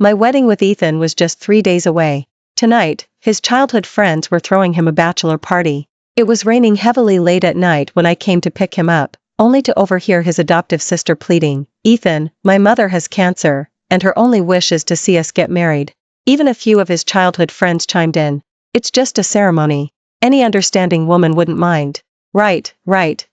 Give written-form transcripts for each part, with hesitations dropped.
My wedding with Ethan was just 3 days away. Tonight, his childhood friends were throwing him a bachelor party. It was raining heavily late at night when I came to pick him up, only to overhear his adoptive sister pleading, "Ethan, my mother has cancer, and her only wish is to see us get married." Even a few of his childhood friends chimed in. "It's just a ceremony. Any understanding woman wouldn't mind." Right,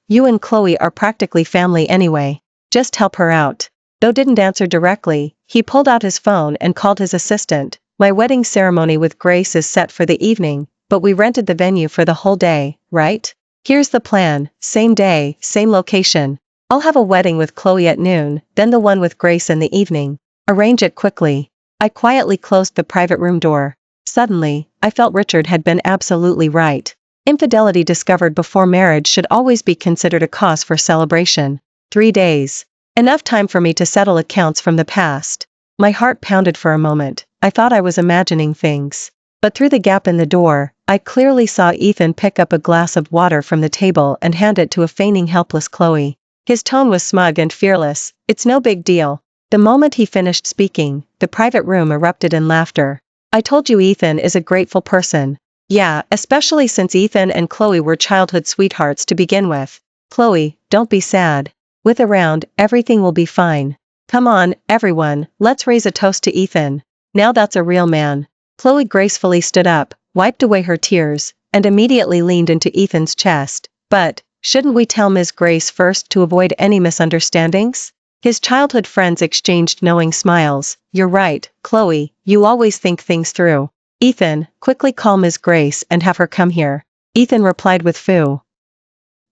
you and Chloe are practically family anyway. Just help her out." Though didn't answer directly, he pulled out his phone and called his assistant. "My wedding ceremony with Grace is set for the evening, but we rented the venue for the whole day, right? Here's the plan, same day, same location. I'll have a wedding with Chloe at noon, then the one with Grace in the evening. Arrange it quickly." I quietly closed the private room door. Suddenly, I felt Richard had been absolutely right. Infidelity discovered before marriage should always be considered a cause for celebration. 3 days. Enough time for me to settle accounts from the past. My heart pounded for a moment. I thought I was imagining things. But through the gap in the door, I clearly saw Ethan pick up a glass of water from the table and hand it to a feigning helpless Chloe. His tone was smug and fearless. "It's no big deal." The moment he finished speaking, the private room erupted in laughter. "I told you Ethan is a grateful person." "Yeah, especially since Ethan and Chloe were childhood sweethearts to begin with." "Chloe, don't be sad. With a round, everything will be fine. Come on, everyone, let's raise a toast to Ethan. Now that's a real man." Chloe gracefully stood up, wiped away her tears, and immediately leaned into Ethan's chest. "But, shouldn't we tell Ms. Grace first to avoid any misunderstandings?" His childhood friends exchanged knowing smiles. "You're right, Chloe, you always think things through." "Ethan, quickly call Ms. Grace and have her come here." Ethan replied with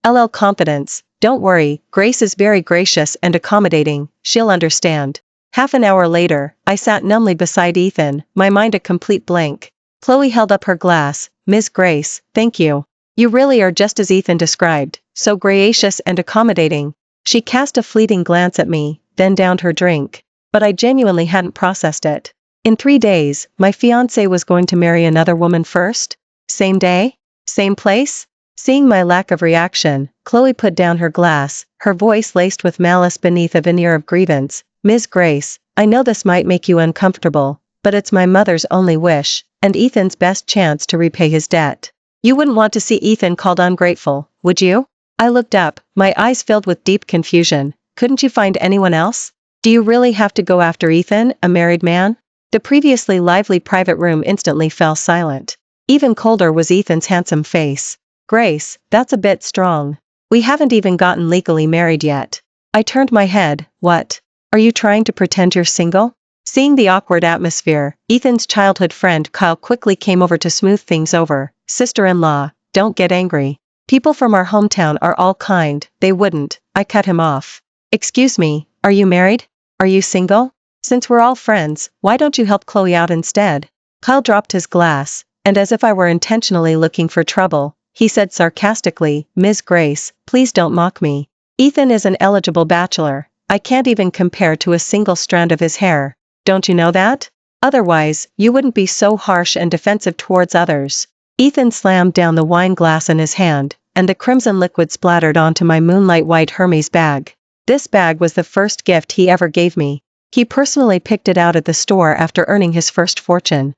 LL confidence. "Don't worry, Grace is very gracious and accommodating, she'll understand." Half an hour later, I sat numbly beside Ethan, my mind a complete blank. Chloe held up her glass. "Ms. Grace, thank you. You really are just as Ethan described, so gracious and accommodating." She cast a fleeting glance at me, then downed her drink. But I genuinely hadn't processed it. In 3 days, my fiancé was going to marry another woman first? Same day? Same place? Seeing my lack of reaction, Chloe put down her glass, her voice laced with malice beneath a veneer of grievance. "Ms. Grace, I know this might make you uncomfortable, but it's my mother's only wish, and Ethan's best chance to repay his debt. You wouldn't want to see Ethan called ungrateful, would you?" I looked up, my eyes filled with deep confusion. "Couldn't you find anyone else? Do you really have to go after Ethan, a married man?" The previously lively private room instantly fell silent. Even colder was Ethan's handsome face. "Grace, that's a bit strong. We haven't even gotten legally married yet." I turned my head. "What? Are you trying to pretend you're single?" Seeing the awkward atmosphere, Ethan's childhood friend Kyle quickly came over to smooth things over. "Sister-in-law, don't get angry. People from our hometown are all kind, they wouldn't." I cut him off. "Excuse me, are you married? Are you single? Since we're all friends, why don't you help Chloe out instead?" Kyle dropped his glass, and as if I were intentionally looking for trouble, he said sarcastically, "Ms. Grace, please don't mock me. Ethan is an eligible bachelor. I can't even compare to a single strand of his hair. Don't you know that? Otherwise, you wouldn't be so harsh and defensive towards others." Ethan slammed down the wine glass in his hand, and the crimson liquid splattered onto my moonlight white Hermes bag. This bag was the first gift he ever gave me. He personally picked it out at the store after earning his first fortune.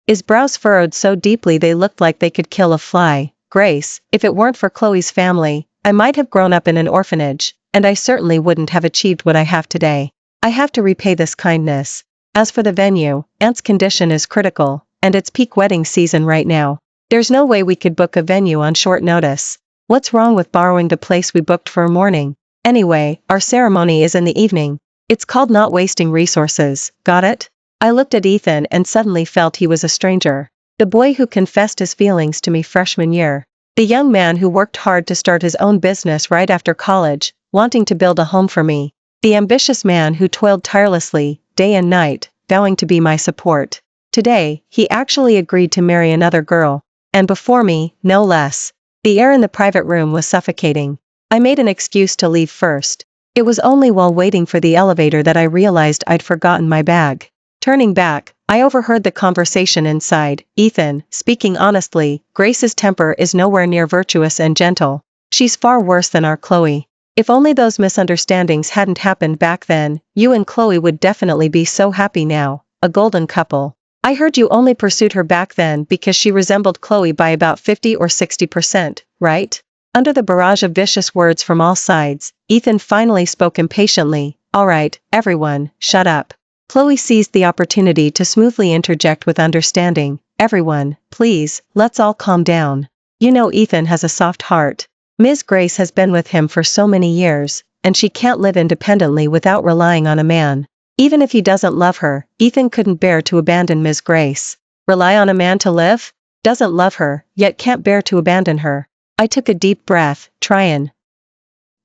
His brows furrowed so deeply they looked like they could kill a fly. "Grace, if it weren't for Chloe's family, I might have grown up in an orphanage, and I certainly wouldn't have achieved what I have today. I have to repay this kindness. As for the venue, Aunt's condition is critical, and it's peak wedding season right now. There's no way we could book a venue on short notice. What's wrong with borrowing the place we booked for a morning? Anyway, our ceremony is in the evening. It's called not wasting resources, got it?" I looked at Ethan and suddenly felt he was a stranger. The boy who confessed his feelings to me freshman year. The young man who worked hard to start his own business right after college, wanting to build a home for me. The ambitious man who toiled tirelessly, day and night, vowing to be my support. Today, he actually agreed to marry another girl. And before me, no less. The air in the private room was suffocating. I made an excuse to leave first. It was only while waiting for the elevator that I realized I'd forgotten my bag. Turning back, I overheard the conversation inside. "Ethan, speaking honestly, Grace's temper is nowhere near virtuous and gentle. She's far worse than our Chloe. If only those misunderstandings hadn't happened back then, you and Chloe would definitely be so happy now, a golden couple. I heard you only pursued her back then because she resembled Chloe by about 50 or 60%, right? Under the barrage of vicious words from all sides, Ethan finally spoke impatiently. All right, everyone, shut up. Chloe seized the opportunity to smoothly interject with understanding. Everyone, please, let's all calm down. You know Ethan has a soft heart. Ms. Grace has been with him for so many years, and she can't live independently without relying on a man. Even if he doesn't love her, Ethan couldn't bear to abandon Ms. Grace. Rely on a man to live? Doesn't love her, yet can't bear to abandon her. I took a deep breath, trying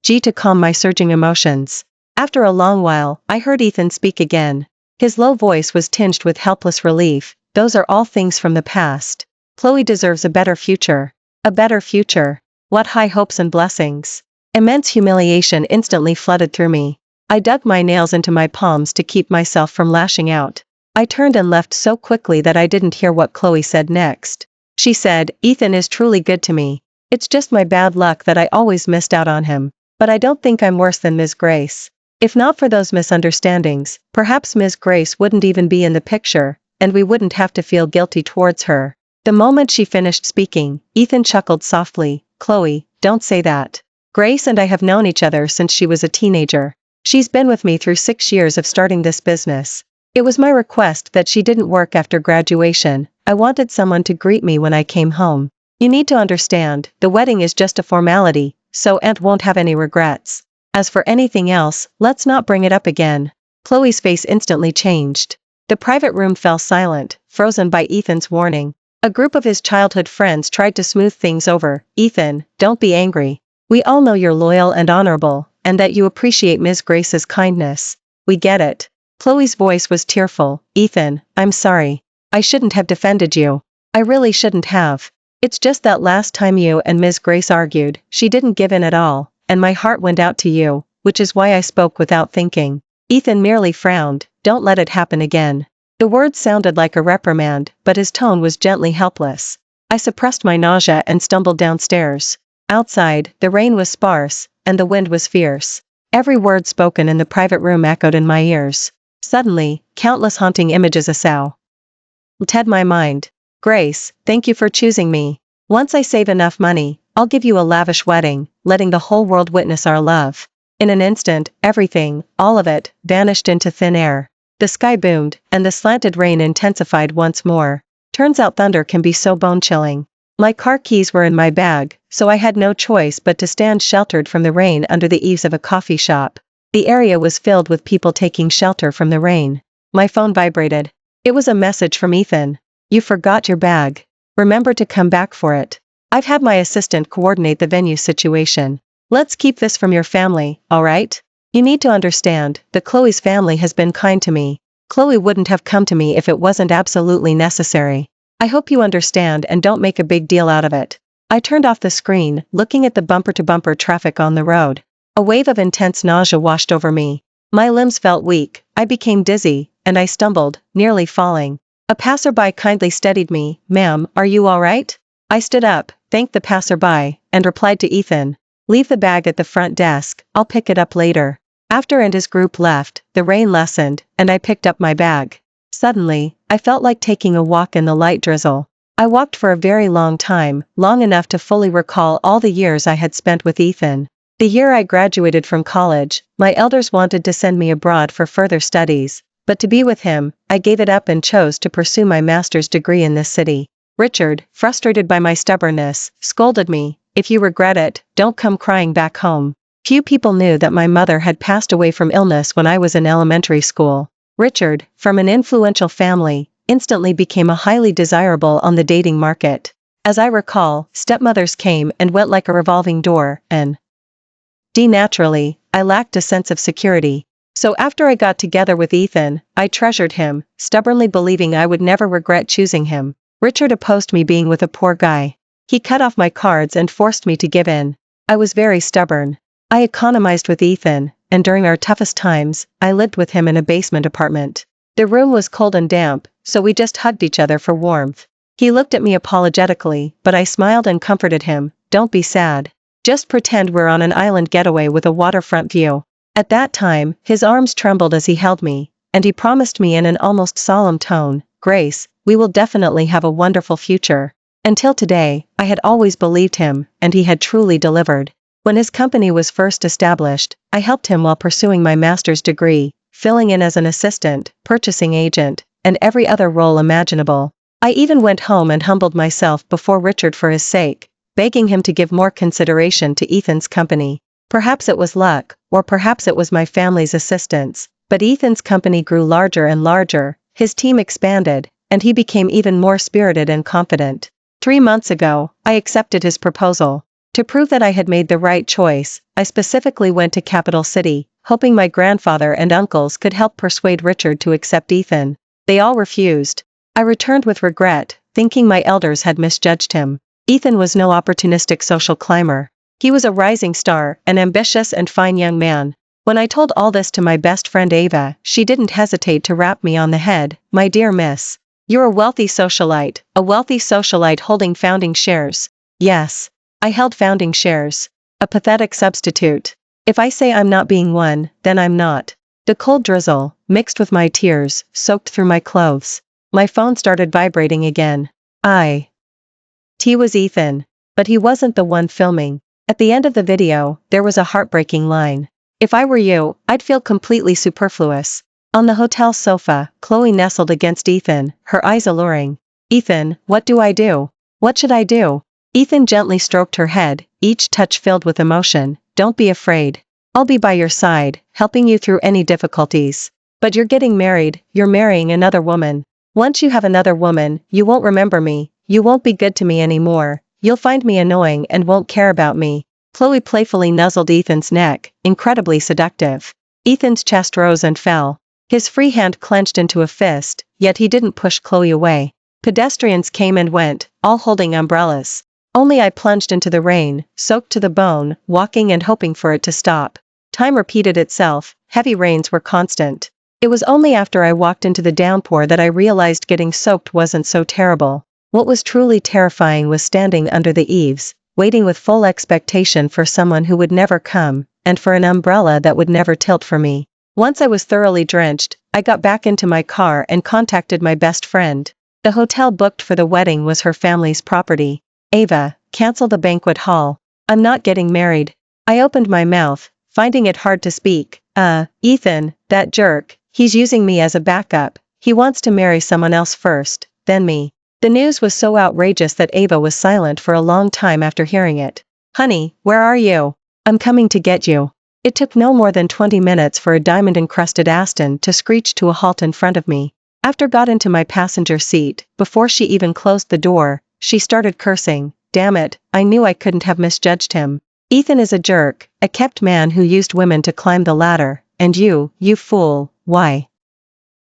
to calm my surging emotions. After a long while, I heard Ethan speak again. His low voice was tinged with helpless relief. Those are all things from the past. Chloe deserves a better future. A better future. What high hopes and blessings. Immense humiliation instantly flooded through me. I dug my nails into my palms to keep myself from lashing out. I turned and left so quickly that I didn't hear what Chloe said next. She said, Ethan is truly good to me. It's just my bad luck that I always missed out on him. But I don't think I'm worse than Ms. Grace. If not for those misunderstandings, perhaps Ms. Grace wouldn't even be in the picture, and we wouldn't have to feel guilty towards her. The moment she finished speaking, Ethan chuckled softly. Chloe, don't say that. Grace and I have known each other since she was a teenager. She's been with me through 6 years of starting this business. It was my request that she didn't work after graduation. I wanted someone to greet me when I came home. You need to understand, the wedding is just a formality, so Aunt won't have any regrets. As for anything else, let's not bring it up again. Chloe's face instantly changed. The private room fell silent, frozen by Ethan's warning. A group of his childhood friends tried to smooth things over. Ethan, don't be angry. We all know you're loyal and honorable, and that you appreciate Ms. Grace's kindness. We get it. Chloe's voice was tearful. Ethan, I'm sorry. I shouldn't have defended you. I really shouldn't have. It's just that last time you and Ms. Grace argued, she didn't give in at all, and my heart went out to you, which is why I spoke without thinking. Ethan merely frowned. Don't let it happen again. The words sounded like a reprimand, but his tone was gently helpless. I suppressed my nausea and stumbled downstairs. Outside, the rain was sparse, and the wind was fierce. Every word spoken in the private room echoed in my ears. Suddenly, countless haunting images assailed my mind. Grace, thank you for choosing me. Once I save enough money, I'll give you a lavish wedding, letting the whole world witness our love. In an instant, everything, all of it, vanished into thin air. The sky boomed, and the slanted rain intensified once more. Turns out thunder can be so bone-chilling. My car keys were in my bag, so I had no choice but to stand sheltered from the rain under the eaves of a coffee shop. The area was filled with people taking shelter from the rain. My phone vibrated. It was a message from Ethan. You forgot your bag. Remember to come back for it. I've had my assistant coordinate the venue situation. Let's keep this from your family, all right? You need to understand, the Chloe's family has been kind to me. Chloe wouldn't have come to me if it wasn't absolutely necessary. I hope you understand and don't make a big deal out of it. I turned off the screen, looking at the bumper-to-bumper traffic on the road. A wave of intense nausea washed over me. My limbs felt weak, I became dizzy, and I stumbled, nearly falling. A passerby kindly steadied me. Ma'am, are you all right? I stood up, thanked the passerby, and replied to Ethan. Leave the bag at the front desk, I'll pick it up later. After and his group left, the rain lessened, and I picked up my bag. Suddenly, I felt like taking a walk in the light drizzle. I walked for a very long time, long enough to fully recall all the years I had spent with Ethan. The year I graduated from college, my elders wanted to send me abroad for further studies, but to be with him, I gave it up and chose to pursue my master's degree in this city. Richard, frustrated by my stubbornness, scolded me. If you regret it, don't come crying back home. Few people knew that my mother had passed away from illness when I was in elementary school. Richard, from an influential family, instantly became a highly desirable on the dating market. As I recall, stepmothers came and went like a revolving door, and naturally, I lacked a sense of security. So after I got together with Ethan, I treasured him, stubbornly believing I would never regret choosing him. Richard opposed me being with a poor guy. He cut off my cards and forced me to give in. I was very stubborn. I economized with Ethan, and during our toughest times, I lived with him in a basement apartment. The room was cold and damp, so we just hugged each other for warmth. He looked at me apologetically, but I smiled and comforted him. Don't be sad. Just pretend we're on an island getaway with a waterfront view. At that time, his arms trembled as he held me, and he promised me in an almost solemn tone, Grace, we will definitely have a wonderful future. Until today, I had always believed him, and he had truly delivered. When his company was first established, I helped him while pursuing my master's degree, filling in as an assistant, purchasing agent, and every other role imaginable. I even went home and humbled myself before Richard for his sake, begging him to give more consideration to Ethan's company. Perhaps it was luck, or perhaps it was my family's assistance, but Ethan's company grew larger and larger, his team expanded, and he became even more spirited and confident. 3 months ago, I accepted his proposal. To prove that I had made the right choice, I specifically went to Capital City, hoping my grandfather and uncles could help persuade Richard to accept Ethan. They all refused. I returned with regret, thinking my elders had misjudged him. Ethan was no opportunistic social climber. He was a rising star, an ambitious and fine young man. When I told all this to my best friend Ava, she didn't hesitate to rap me on the head, my dear miss. You're a wealthy socialite holding founding shares. Yes. I held founding shares. A pathetic substitute. If I say I'm not being one, then I'm not. The cold drizzle, mixed with my tears, soaked through my clothes. My phone started vibrating again. T was Ethan. But he wasn't the one filming. At the end of the video, there was a heartbreaking line. If I were you, I'd feel completely superfluous. On the hotel sofa, Chloe nestled against Ethan, her eyes alluring. Ethan, what do I do? What should I do? Ethan gently stroked her head, each touch filled with emotion. Don't be afraid. I'll be by your side, helping you through any difficulties. But you're getting married, you're marrying another woman. Once you have another woman, you won't remember me, you won't be good to me anymore, you'll find me annoying and won't care about me. Chloe playfully nuzzled Ethan's neck, incredibly seductive. Ethan's chest rose and fell. His free hand clenched into a fist, yet he didn't push Chloe away. Pedestrians came and went, all holding umbrellas. Only I plunged into the rain, soaked to the bone, walking and hoping for it to stop. Time repeated itself, heavy rains were constant. It was only after I walked into the downpour that I realized getting soaked wasn't so terrible. What was truly terrifying was standing under the eaves, waiting with full expectation for someone who would never come, and for an umbrella that would never tilt for me. Once I was thoroughly drenched, I got back into my car and contacted my best friend. The hotel booked for the wedding was her family's property. Ava, cancel the banquet hall. I'm not getting married. I opened my mouth, finding it hard to speak. Ethan, that jerk, he's using me as a backup. He wants to marry someone else first, then me. The news was so outrageous that Ava was silent for a long time after hearing it. Honey, where are you? I'm coming to get you. It took no more than 20 minutes for a diamond-encrusted Aston to screech to a halt in front of me. After got into my passenger seat, before she even closed the door, she started cursing. Damn it, I knew I couldn't have misjudged him. Ethan is a jerk, a kept man who used women to climb the ladder, and you fool, why?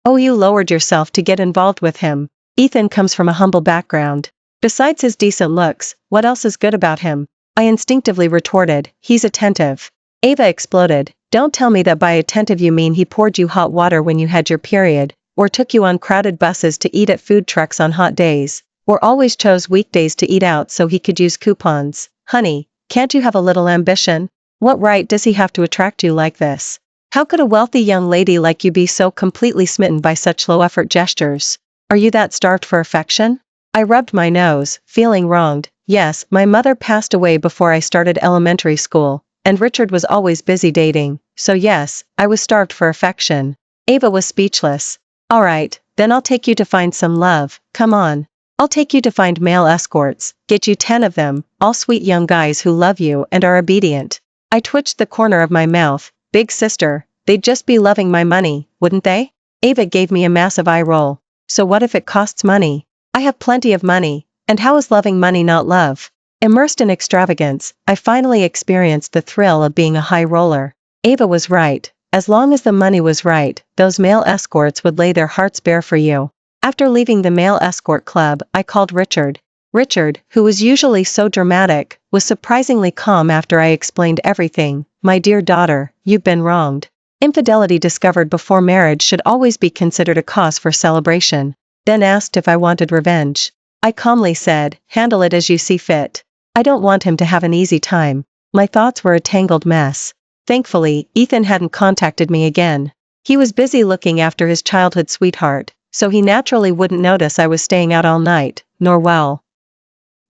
Oh, you lowered yourself to get involved with him. Ethan comes from a humble background. Besides his decent looks, what else is good about him? I instinctively retorted, he's attentive. Ava exploded. Don't tell me that by attentive you mean he poured you hot water when you had your period, or took you on crowded buses to eat at food trucks on hot days, or always chose weekdays to eat out so he could use coupons. Honey, can't you have a little ambition? What right does he have to attract you like this? How could a wealthy young lady like you be so completely smitten by such low-effort gestures? Are you that starved for affection? I rubbed my nose, feeling wronged. Yes, my mother passed away before I started elementary school, and Richard was always busy dating, so yes, I was starved for affection. Ava was speechless. All right, then I'll take you to find some love, come on. I'll take you to find male escorts, get you 10 of them, all sweet young guys who love you and are obedient. I twitched the corner of my mouth. Big sister, they'd just be loving my money, wouldn't they? Ava gave me a massive eye roll. So what if it costs money? I have plenty of money, and how is loving money not love? Immersed in extravagance, I finally experienced the thrill of being a high roller. Ava was right. As long as the money was right, those male escorts would lay their hearts bare for you. After leaving the male escort club, I called Richard. Richard, who was usually so dramatic, was surprisingly calm after I explained everything. My dear daughter, you've been wronged. Infidelity discovered before marriage should always be considered a cause for celebration. Then asked if I wanted revenge. I calmly said, handle it as you see fit. I don't want him to have an easy time. My thoughts were a tangled mess. Thankfully, Ethan hadn't contacted me again. He was busy looking after his childhood sweetheart, so he naturally wouldn't notice I was staying out all night, nor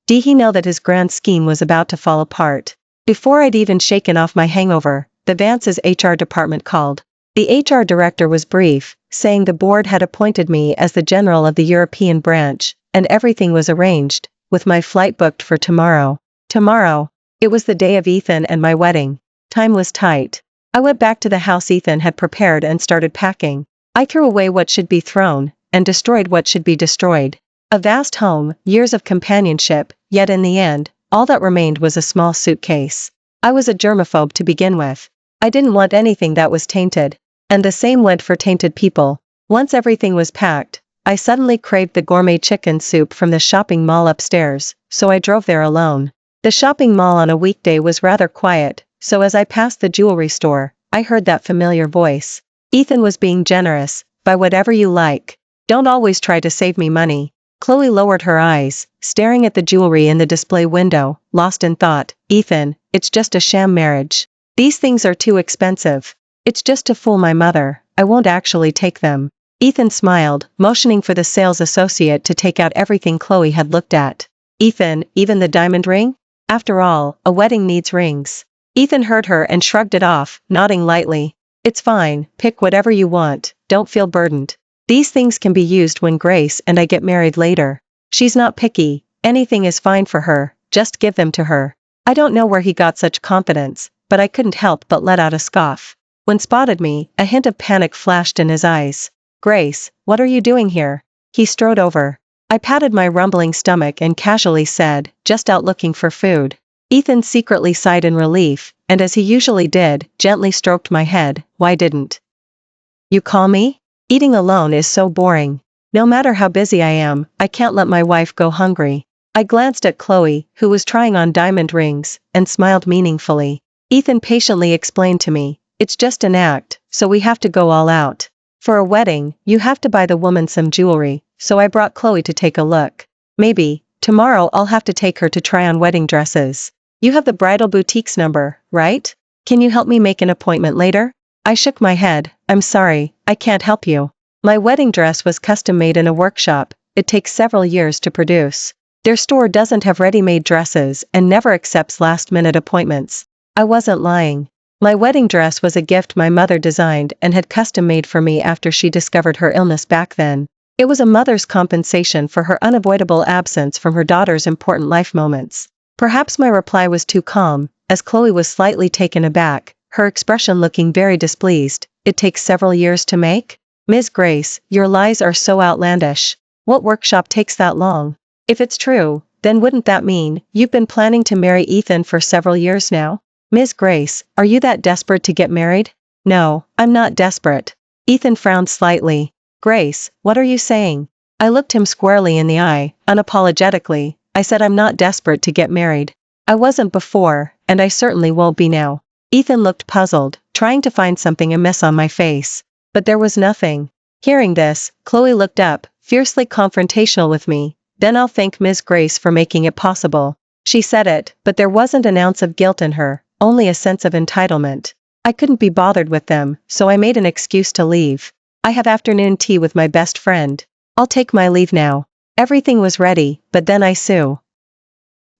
did he know that his grand scheme was about to fall apart. Before I'd even shaken off my hangover, the Vance's HR department called. The HR director was brief, saying the board had appointed me as the general of the European branch, and everything was arranged, with my flight booked for tomorrow. Tomorrow. It was the day of Ethan and my wedding. Time was tight. I went back to the house Ethan had prepared and started packing. I threw away what should be thrown, and destroyed what should be destroyed. A vast home, years of companionship, yet in the end, all that remained was a small suitcase. I was a germaphobe to begin with. I didn't want anything that was tainted. And the same went for tainted people. Once everything was packed, I suddenly craved the gourmet chicken soup from the shopping mall upstairs, so I drove there alone. The shopping mall on a weekday was rather quiet, so as I passed the jewelry store, I heard that familiar voice. Ethan was being generous. Buy whatever you like. Don't always try to save me money. Chloe lowered her eyes, staring at the jewelry in the display window, lost in thought. Ethan, it's just a sham marriage. These things are too expensive. It's just to fool my mother. I won't actually take them. Ethan smiled, motioning for the sales associate to take out everything Chloe had looked at. Ethan, even the diamond ring? After all, a wedding needs rings. Ethan heard her and shrugged it off, nodding lightly. It's fine, pick whatever you want, don't feel burdened. These things can be used when Grace and I get married later. She's not picky, anything is fine for her, just give them to her. I don't know where he got such confidence, but I couldn't help but let out a scoff. When spotted me, a hint of panic flashed in his eyes. Grace, what are you doing here? He strode over. I patted my rumbling stomach and casually said, just out looking for food. Ethan secretly sighed in relief, and as he usually did, gently stroked my head. Why didn't you call me? Eating alone is so boring. No matter how busy I am, I can't let my wife go hungry. I glanced at Chloe, who was trying on diamond rings, and smiled meaningfully. Ethan patiently explained to me, it's just an act, so we have to go all out. For a wedding, you have to buy the woman some jewelry, so I brought Chloe to take a look. Maybe, tomorrow I'll have to take her to try on wedding dresses. You have the bridal boutique's number, right? Can you help me make an appointment later? I shook my head. I'm sorry, I can't help you. My wedding dress was custom made in a workshop. It takes several years to produce. Their store doesn't have ready-made dresses and never accepts last-minute appointments. I wasn't lying. My wedding dress was a gift my mother designed and had custom made for me after she discovered her illness back then. It was a mother's compensation for her unavoidable absence from her daughter's important life moments. Perhaps my reply was too calm, as Chloe was slightly taken aback, her expression looking very displeased. It takes several years to make? Ms. Grace, your lies are so outlandish. What workshop takes that long? If it's true, then wouldn't that mean you've been planning to marry Ethan for several years now? Ms. Grace, are you that desperate to get married? No, I'm not desperate. Ethan frowned slightly. Grace, what are you saying? I looked him squarely in the eye, unapologetically. I said I'm not desperate to get married. I wasn't before, and I certainly won't be now. Ethan looked puzzled, trying to find something amiss on my face. But there was nothing. Hearing this, Chloe looked up, fiercely confrontational with me. Then I'll thank Ms. Grace for making it possible. She said it, but there wasn't an ounce of guilt in her, only a sense of entitlement. I couldn't be bothered with them, so I made an excuse to leave. I have afternoon tea with my best friend. I'll take my leave now. Everything was ready, but then I suddenly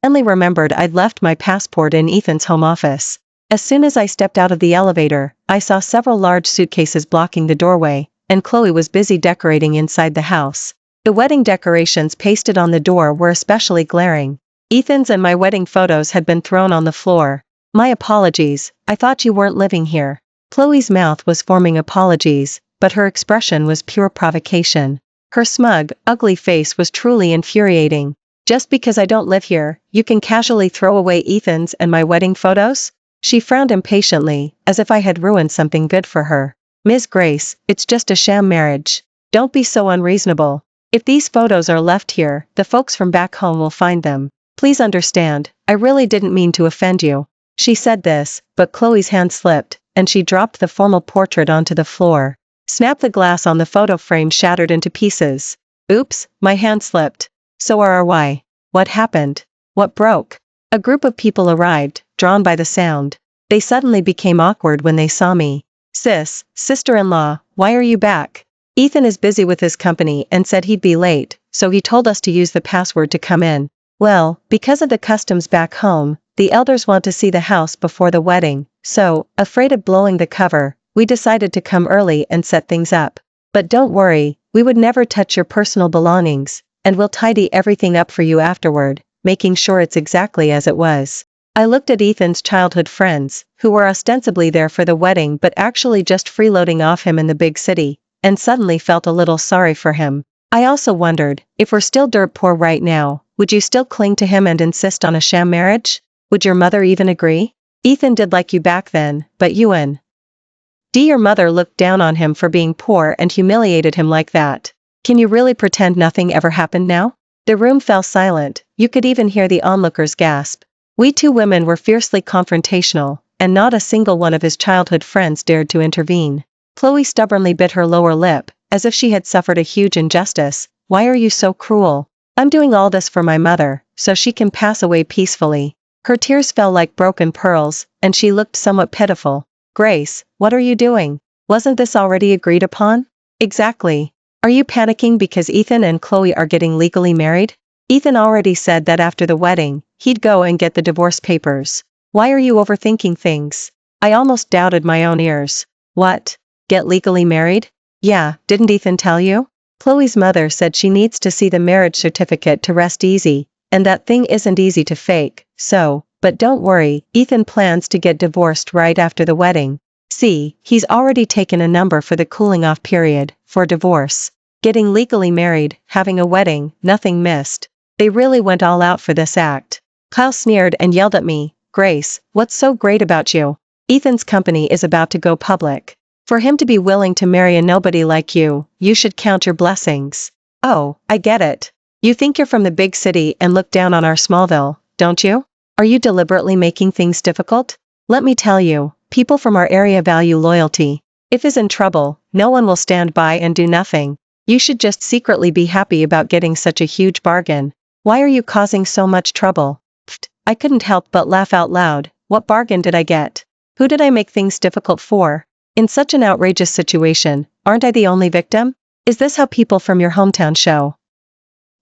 remembered I'd left my passport in Ethan's home office. As soon as I stepped out of the elevator, I saw several large suitcases blocking the doorway, and Chloe was busy decorating inside the house. The wedding decorations pasted on the door were especially glaring. Ethan's and my wedding photos had been thrown on the floor. My apologies, I thought you weren't living here. Chloe's mouth was forming apologies, but her expression was pure provocation. Her smug, ugly face was truly infuriating. Just because I don't live here, you can casually throw away Ethan's and my wedding photos? She frowned impatiently, as if I had ruined something good for her. Ms. Grace, it's just a sham marriage. Don't be so unreasonable. If these photos are left here, the folks from back home will find them. Please understand, I really didn't mean to offend you. She said this, but Chloe's hand slipped, and she dropped the formal portrait onto the floor. Snap! The glass on the photo frame shattered into pieces. Oops, my hand slipped. So why? What happened? What broke? A group of people arrived, drawn by the sound. They suddenly became awkward when they saw me. Sister-in-law, why are you back? Ethan is busy with his company and said he'd be late, so he told us to use the password to come in. Well, because of the customs back home, the elders want to see the house before the wedding, so, afraid of blowing the cover, we decided to come early and set things up. But don't worry, we would never touch your personal belongings, and we'll tidy everything up for you afterward, making sure it's exactly as it was. I looked at Ethan's childhood friends, who were ostensibly there for the wedding but actually just freeloading off him in the big city, and suddenly felt a little sorry for him. I also wondered, if we're still dirt poor right now, would you still cling to him and insist on a sham marriage? Would your mother even agree? Ethan did like you back then, but your mother looked down on him for being poor and humiliated him like that. Can you really pretend nothing ever happened now? The room fell silent, you could even hear the onlookers gasp. We two women were fiercely confrontational, and not a single one of his childhood friends dared to intervene. Chloe stubbornly bit her lower lip, as if she had suffered a huge injustice. Why are you so cruel? I'm doing all this for my mother, so she can pass away peacefully. Her tears fell like broken pearls, and she looked somewhat pitiful. Grace, what are you doing? Wasn't this already agreed upon? Exactly. Are you panicking because Ethan and Chloe are getting legally married? Ethan already said that after the wedding, he'd go and get the divorce papers. Why are you overthinking things? I almost doubted my own ears. What? Get legally married? Yeah, didn't Ethan tell you? Chloe's mother said she needs to see the marriage certificate to rest easy, and that thing isn't easy to fake, so, but don't worry, Ethan plans to get divorced right after the wedding. See, he's already taken a number for the cooling off period, for divorce. Getting legally married, having a wedding, nothing missed. They really went all out for this act. Kyle sneered and yelled at me, Grace, what's so great about you? Ethan's company is about to go public. For him to be willing to marry a nobody like you should count your blessings. Oh, I get it. You think you're from the big city and look down on our Smallville, don't you? Are you deliberately making things difficult? Let me tell you, people from our area value loyalty. If he's in trouble, no one will stand by and do nothing. You should just secretly be happy about getting such a huge bargain. Why are you causing so much trouble? Pfft, I couldn't help but laugh out loud. What bargain did I get? Who did I make things difficult for? In such an outrageous situation, aren't I the only victim? Is this how people from your hometown show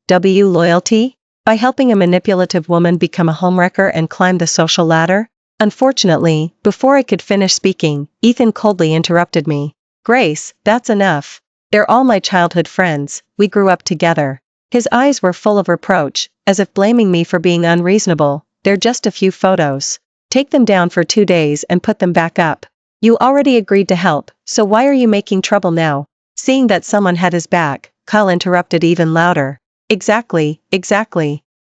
loyalty? By helping a manipulative woman become a homewrecker and climb the social ladder? Unfortunately, before I could finish speaking, Ethan coldly interrupted me. Grace, that's enough. They're all my childhood friends, we grew up together. His eyes were full of reproach, as if blaming me for being unreasonable. They're just a few photos. Take them down for 2 days and put them back up. You already agreed to help, so why are you making trouble now? Seeing that someone had his back, Kyle interrupted even louder. Exactly.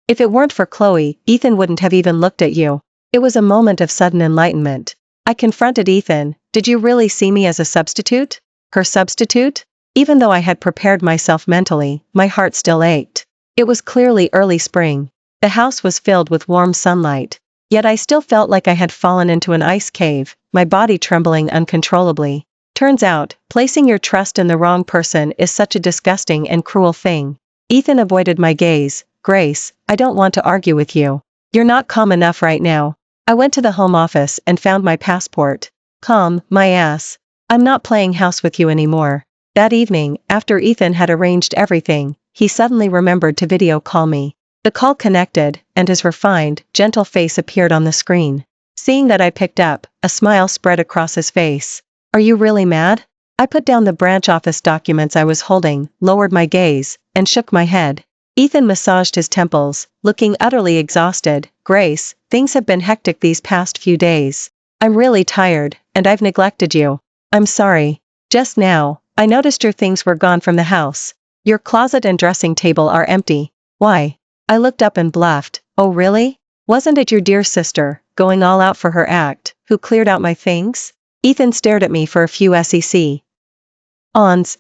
If it weren't for Chloe, Ethan wouldn't have even looked at you. It was a moment of sudden enlightenment. I confronted Ethan. Did you really see me as a substitute? Her substitute? Even though I had prepared myself mentally, my heart still ached. It was clearly early spring. The house was filled with warm sunlight. Yet I still felt like I had fallen into an ice cave, my body trembling uncontrollably. Turns out, placing your trust in the wrong person is such a disgusting and cruel thing. Ethan avoided my gaze. Grace, I don't want to argue with you. You're not calm enough right now. I went to the home office and found my passport. Calm, my ass. I'm not playing house with you anymore. That evening, after Ethan had arranged everything, he suddenly remembered to video call me. The call connected, and his refined, gentle face appeared on the screen. Seeing that I picked up, a smile spread across his face. Are you really mad? I put down the branch office documents I was holding, lowered my gaze, and shook my head. Ethan massaged his temples, looking utterly exhausted. Grace, things have been hectic these past few days. I'm really tired, and I've neglected you. I'm sorry. Just now, I noticed your things were gone from the house. Your closet and dressing table are empty. Why? I looked up and bluffed. Oh really? Wasn't it your dear sister, going all out for her act, who cleared out my things? Ethan stared at me for a few seconds,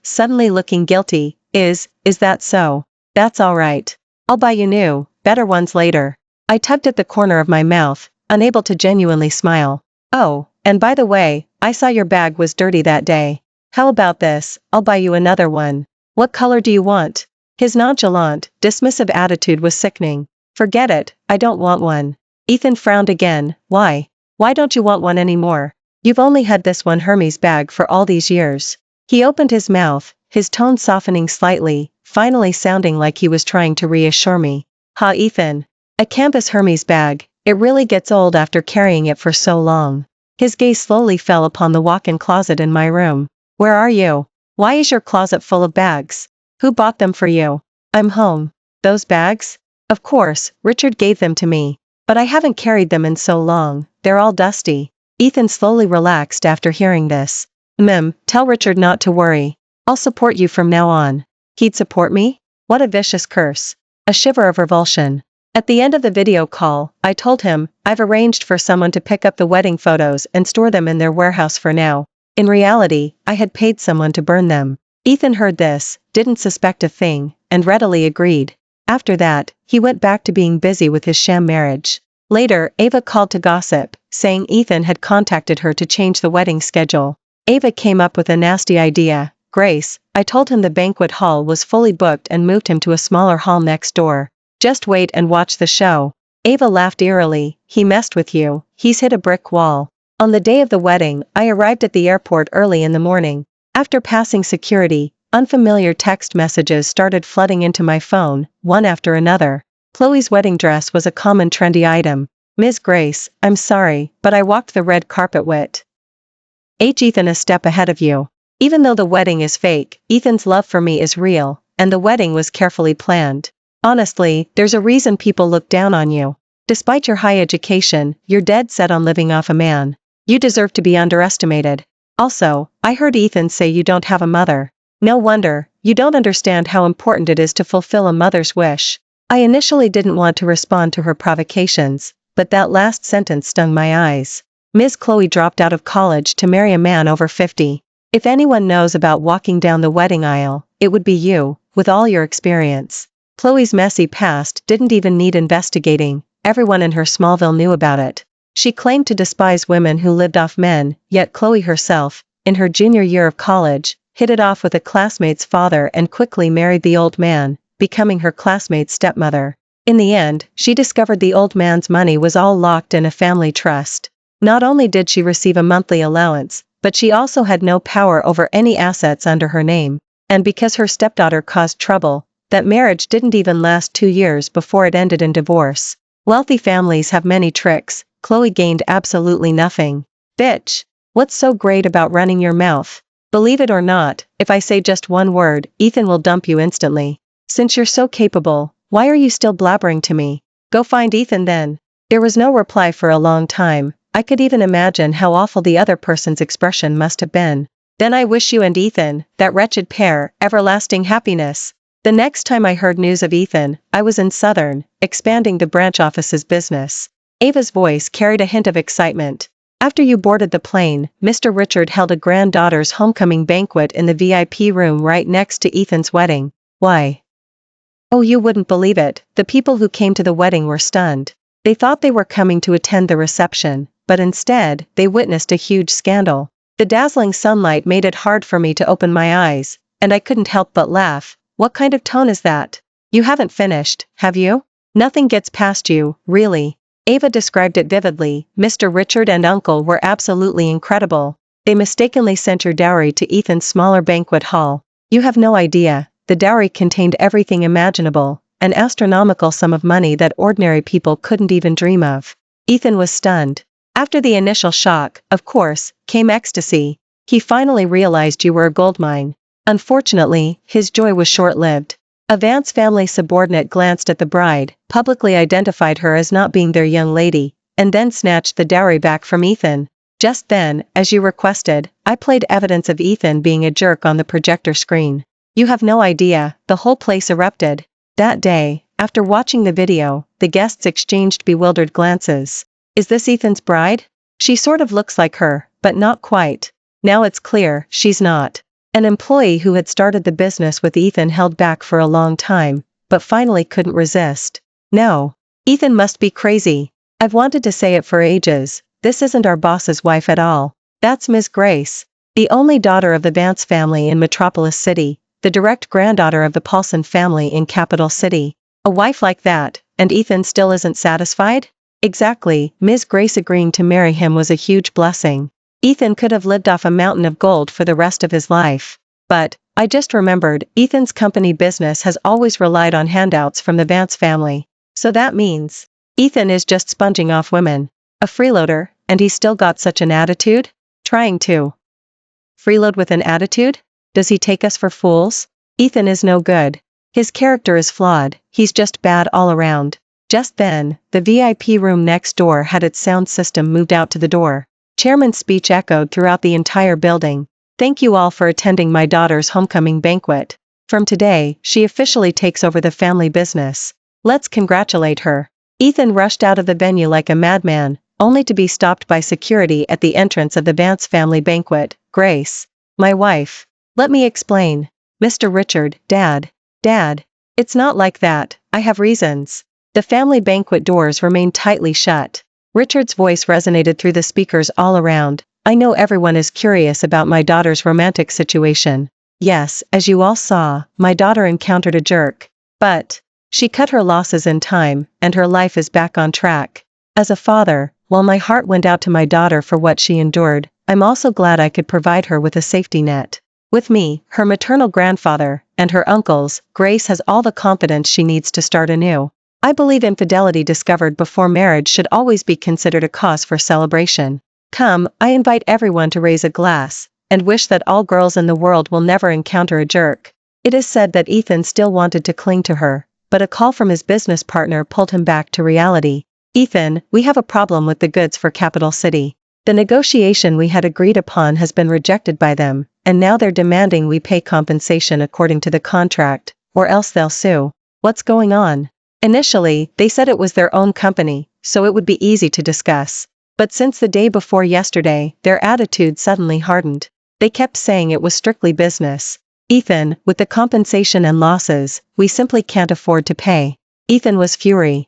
suddenly looking guilty. Is that so? That's all right. I'll buy you new, better ones later. I tugged at the corner of my mouth, unable to genuinely smile. Oh, and by the way, I saw your bag was dirty that day. How about this? I'll buy you another one. What color do you want? His nonchalant, dismissive attitude was sickening. Forget it, I don't want one. Ethan frowned again. Why? Why don't you want one anymore? You've only had this one Hermes bag for all these years. He opened his mouth, his tone softening slightly, finally sounding like he was trying to reassure me. Ha, Ethan. A canvas Hermes bag, it really gets old after carrying it for so long. His gaze slowly fell upon the walk-in closet in my room. Where are you? Why is your closet full of bags? Who bought them for you? I'm home. Those bags? Of course, Richard gave them to me. But I haven't carried them in so long, they're all dusty. Ethan slowly relaxed after hearing this. Tell Richard not to worry. I'll support you from now on. He'd support me? What a vicious curse. A shiver of revulsion. At the end of the video call, I told him, I've arranged for someone to pick up the wedding photos and store them in their warehouse for now. In reality, I had paid someone to burn them. Ethan heard this, didn't suspect a thing, and readily agreed. After that, he went back to being busy with his sham marriage. Later, Ava called to gossip, saying Ethan had contacted her to change the wedding schedule. Ava came up with a nasty idea. Grace, I told him the banquet hall was fully booked and moved him to a smaller hall next door. Just wait and watch the show. Ava laughed eerily. He messed with you, he's hit a brick wall. On the day of the wedding, I arrived at the airport early in the morning. After passing security, unfamiliar text messages started flooding into my phone, one after another. Chloe's wedding dress was a common trendy item. Ms. Grace, I'm sorry, but I walked the red carpet with Ethan a step ahead of you. Even though the wedding is fake, Ethan's love for me is real, and the wedding was carefully planned. Honestly, there's a reason people look down on you. Despite your high education, you're dead set on living off a man. You deserve to be underestimated. Also, I heard Ethan say you don't have a mother. No wonder, you don't understand how important it is to fulfill a mother's wish. I initially didn't want to respond to her provocations, but that last sentence stung my eyes. Ms. Chloe dropped out of college to marry a man over 50. If anyone knows about walking down the wedding aisle, it would be you, with all your experience. Chloe's messy past didn't even need investigating, everyone in her Smallville knew about it. She claimed to despise women who lived off men, yet Chloe herself, in her junior year of college, hit it off with a classmate's father and quickly married the old man, becoming her classmate's stepmother. In the end, she discovered the old man's money was all locked in a family trust. Not only did she receive a monthly allowance, but she also had no power over any assets under her name. And because her stepdaughter caused trouble, that marriage didn't even last 2 years before it ended in divorce. Wealthy families have many tricks. Chloe gained absolutely nothing. Bitch. What's so great about running your mouth? Believe it or not, if I say just one word, Ethan will dump you instantly. Since you're so capable, why are you still blabbering to me? Go find Ethan then. There was no reply for a long time. I could even imagine how awful the other person's expression must have been. Then I wish you and Ethan, that wretched pair, everlasting happiness. The next time I heard news of Ethan, I was in Southern, expanding the branch office's business. Ava's voice carried a hint of excitement. After you boarded the plane, Mr. Richard held a granddaughter's homecoming banquet in the VIP room right next to Ethan's wedding. Why? Oh, you wouldn't believe it, the people who came to the wedding were stunned. They thought they were coming to attend the reception, but instead, they witnessed a huge scandal. The dazzling sunlight made it hard for me to open my eyes, and I couldn't help but laugh. What kind of tone is that? You haven't finished, have you? Nothing gets past you, really. Ava described it vividly. Mr. Richard and Uncle were absolutely incredible. They mistakenly sent your dowry to Ethan's smaller banquet hall. You have no idea, the dowry contained everything imaginable, an astronomical sum of money that ordinary people couldn't even dream of. Ethan was stunned. After the initial shock, of course, came ecstasy. He finally realized you were a goldmine. Unfortunately, his joy was short-lived. A Vance family subordinate glanced at the bride, publicly identified her as not being their young lady, and then snatched the dowry back from Ethan. Just then, as you requested, I played evidence of Ethan being a jerk on the projector screen. You have no idea, the whole place erupted. That day, after watching the video, the guests exchanged bewildered glances. Is this Ethan's bride? She sort of looks like her, but not quite. Now it's clear, she's not. An employee who had started the business with Ethan held back for a long time, but finally couldn't resist. No. Ethan must be crazy. I've wanted to say it for ages. This isn't our boss's wife at all. That's Ms. Grace. The only daughter of the Vance family in Metropolis City, the direct granddaughter of the Paulson family in Capital City. A wife like that, and Ethan still isn't satisfied? Exactly, Ms. Grace agreeing to marry him was a huge blessing. Ethan could have lived off a mountain of gold for the rest of his life. But, I just remembered, Ethan's company business has always relied on handouts from the Vance family. So that means, Ethan is just sponging off women. A freeloader, and he's still got such an attitude? Trying to freeload with an attitude? Does he take us for fools? Ethan is no good. His character is flawed, he's just bad all around. Just then, the VIP room next door had its sound system moved out to the door. Chairman's speech echoed throughout the entire building. Thank you all for attending my daughter's homecoming banquet. From today, she officially takes over the family business. Let's congratulate her. Ethan rushed out of the venue like a madman, only to be stopped by security at the entrance of the Vance family banquet. Grace. My wife. Let me explain. Mr. Richard, Dad. It's not like that, I have reasons. The family banquet doors remained tightly shut. Richard's voice resonated through the speakers all around. I know everyone is curious about my daughter's romantic situation. Yes, as you all saw, my daughter encountered a jerk. But she cut her losses in time, and her life is back on track. As a father, while my heart went out to my daughter for what she endured, I'm also glad I could provide her with a safety net. With me, her maternal grandfather, and her uncles, Grace has all the confidence she needs to start anew. I believe infidelity discovered before marriage should always be considered a cause for celebration. Come, I invite everyone to raise a glass, and wish that all girls in the world will never encounter a jerk. It is said that Ethan still wanted to cling to her, but a call from his business partner pulled him back to reality. Ethan, we have a problem with the goods for Capital City. The negotiation we had agreed upon has been rejected by them, and now they're demanding we pay compensation according to the contract, or else they'll sue. What's going on? Initially, they said it was their own company, so it would be easy to discuss. But since the day before yesterday, their attitude suddenly hardened. They kept saying it was strictly business. Ethan, with the compensation and losses, we simply can't afford to pay. Ethan was fury.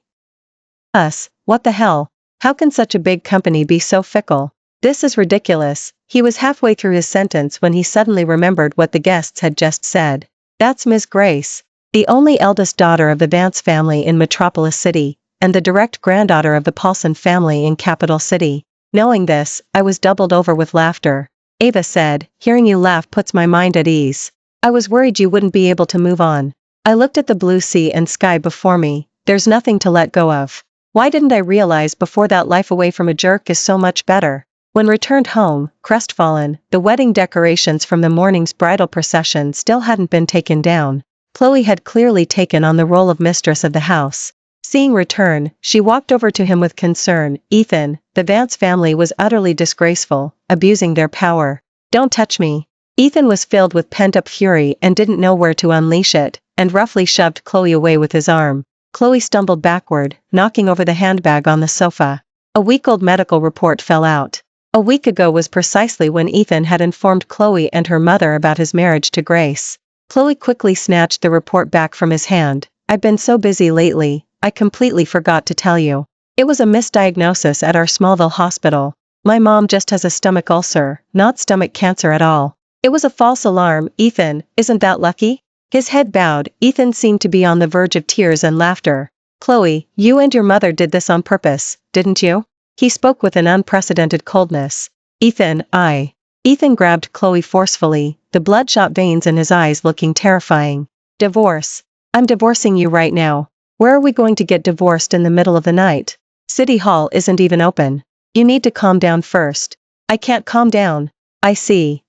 Us, what the hell? How can such a big company be so fickle? This is ridiculous. He was halfway through his sentence when he suddenly remembered what the guests had just said. That's Miss Grace, the only eldest daughter of the Vance family in Metropolis City, and the direct granddaughter of the Paulson family in Capital City. Knowing this, I was doubled over with laughter. Ava said, hearing you laugh puts my mind at ease. I was worried you wouldn't be able to move on. I looked at the blue sea and sky before me. There's nothing to let go of. Why didn't I realize before that life away from a jerk is so much better? When returned home, crestfallen, the wedding decorations from the morning's bridal procession still hadn't been taken down. Chloe had clearly taken on the role of mistress of the house. Seeing return, she walked over to him with concern. Ethan, the Vance family was utterly disgraceful, abusing their power. Don't touch me. Ethan was filled with pent-up fury and didn't know where to unleash it, and roughly shoved Chloe away with his arm. Chloe stumbled backward, knocking over the handbag on the sofa. A week-old medical report fell out. A week ago was precisely when Ethan had informed Chloe and her mother about his marriage to Grace. Chloe quickly snatched the report back from his hand. I've been so busy lately, I completely forgot to tell you. It was a misdiagnosis at our Smallville hospital. My mom just has a stomach ulcer, not stomach cancer at all. It was a false alarm, Ethan, isn't that lucky? His head bowed. Ethan seemed to be on the verge of tears and laughter. Chloe, you and your mother did this on purpose, didn't you? He spoke with an unprecedented coldness. Ethan grabbed Chloe forcefully, the bloodshot veins in his eyes looking terrifying. Divorce. I'm divorcing you right now. Where are we going to get divorced in the middle of the night? City Hall isn't even open. You need to calm down first. I can't calm down. I see.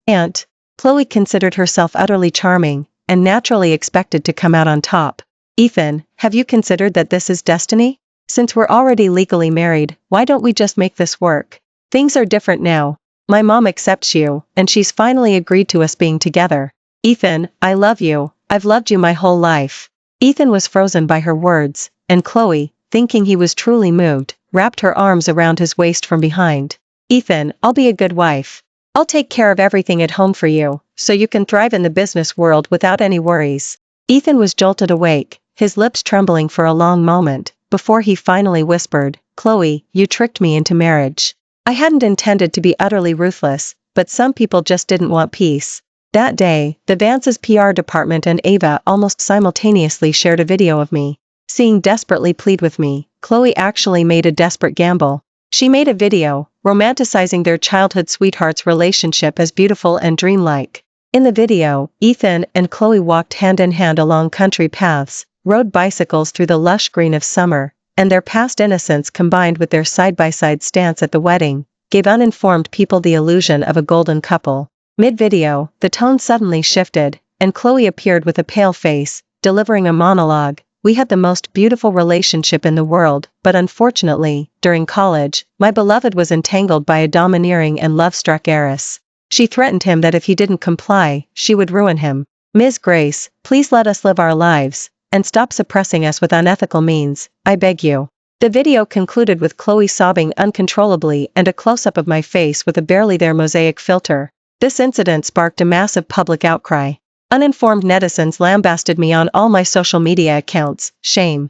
Aunt. Chloe considered herself utterly charming, and naturally expected to come out on top. Ethan, have you considered that this is destiny? Since we're already legally married, why don't we just make this work? Things are different now. My mom accepts you, and she's finally agreed to us being together. Ethan, I love you. I've loved you my whole life. Ethan was frozen by her words, and Chloe, thinking he was truly moved, wrapped her arms around his waist from behind. Ethan, I'll be a good wife. I'll take care of everything at home for you, so you can thrive in the business world without any worries. Ethan was jolted awake, his lips trembling for a long moment, before he finally whispered, Chloe, you tricked me into marriage. I hadn't intended to be utterly ruthless, but some people just didn't want peace. That day, the Vance's PR department and Ava almost simultaneously shared a video of me, seeing desperately plead with me, Chloe actually made a desperate gamble. She made a video, romanticizing their childhood sweetheart's relationship as beautiful and dreamlike. In the video, Ethan and Chloe walked hand in hand along country paths, rode bicycles through the lush green of summer, and their past innocence combined with their side-by-side stance at the wedding, gave uninformed people the illusion of a golden couple. Mid-video, the tone suddenly shifted, and Chloe appeared with a pale face, delivering a monologue. "We had the most beautiful relationship in the world, but unfortunately, during college, my beloved was entangled by a domineering and love-struck heiress. She threatened him that if he didn't comply, she would ruin him. Ms. Grace, please let us live our lives, and stop suppressing us with unethical means, I beg you." The video concluded with Chloe sobbing uncontrollably and a close-up of my face with a barely there mosaic filter. This incident sparked a massive public outcry. Uninformed netizens lambasted me on all my social media accounts. Shame.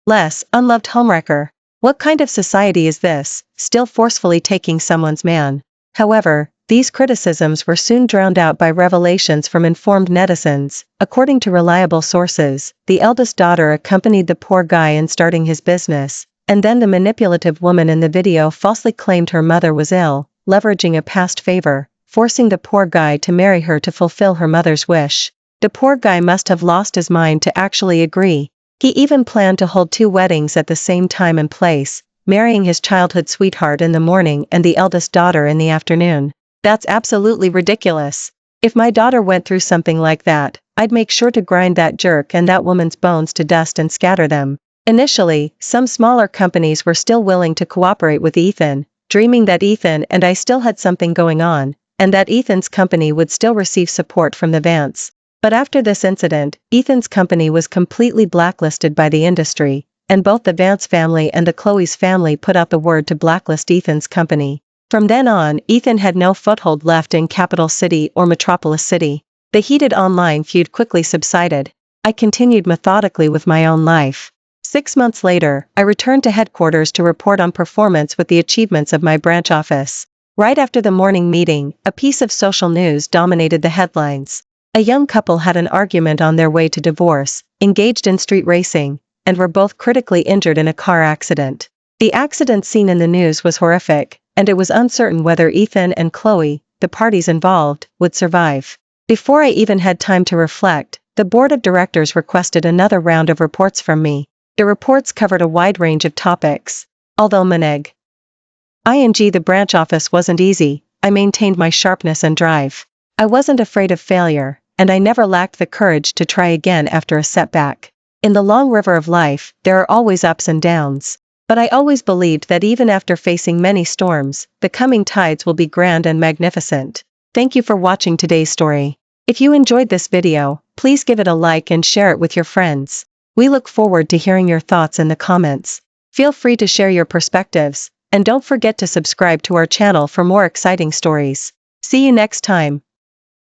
Less, unloved homewrecker. What kind of society is this, still forcefully taking someone's man? However, these criticisms were soon drowned out by revelations from informed netizens. According to reliable sources, the eldest daughter accompanied the poor guy in starting his business, and then the manipulative woman in the video falsely claimed her mother was ill, leveraging a past favor, forcing the poor guy to marry her to fulfill her mother's wish. The poor guy must have lost his mind to actually agree. He even planned to hold 2 weddings at the same time and place, marrying his childhood sweetheart in the morning and the eldest daughter in the afternoon. That's absolutely ridiculous. If my daughter went through something like that, I'd make sure to grind that jerk and that woman's bones to dust and scatter them. Initially, some smaller companies were still willing to cooperate with Ethan, dreaming that Ethan and I still had something going on, and that Ethan's company would still receive support from the Vance. But after this incident, Ethan's company was completely blacklisted by the industry, and both the Vance family and the Chloe's family put out the word to blacklist Ethan's company. From then on, Ethan had no foothold left in Capital City or Metropolis City. The heated online feud quickly subsided. I continued methodically with my own life. 6 months later, I returned to headquarters to report on performance with the achievements of my branch office. Right after the morning meeting, a piece of social news dominated the headlines. A young couple had an argument on their way to divorce, engaged in street racing, and were both critically injured in a car accident. The accident seen in the news was horrific, and it was uncertain whether Ethan and Chloe, the parties involved, would survive. Before I even had time to reflect, the board of directors requested another round of reports from me. The reports covered a wide range of topics. Although the branch office wasn't easy, I maintained my sharpness and drive. I wasn't afraid of failure, and I never lacked the courage to try again after a setback. In the long river of life, there are always ups and downs. But I always believed that even after facing many storms, the coming tides will be grand and magnificent. Thank you for watching today's story. If you enjoyed this video, please give it a like and share it with your friends. We look forward to hearing your thoughts in the comments. Feel free to share your perspectives, and don't forget to subscribe to our channel for more exciting stories. See you next time.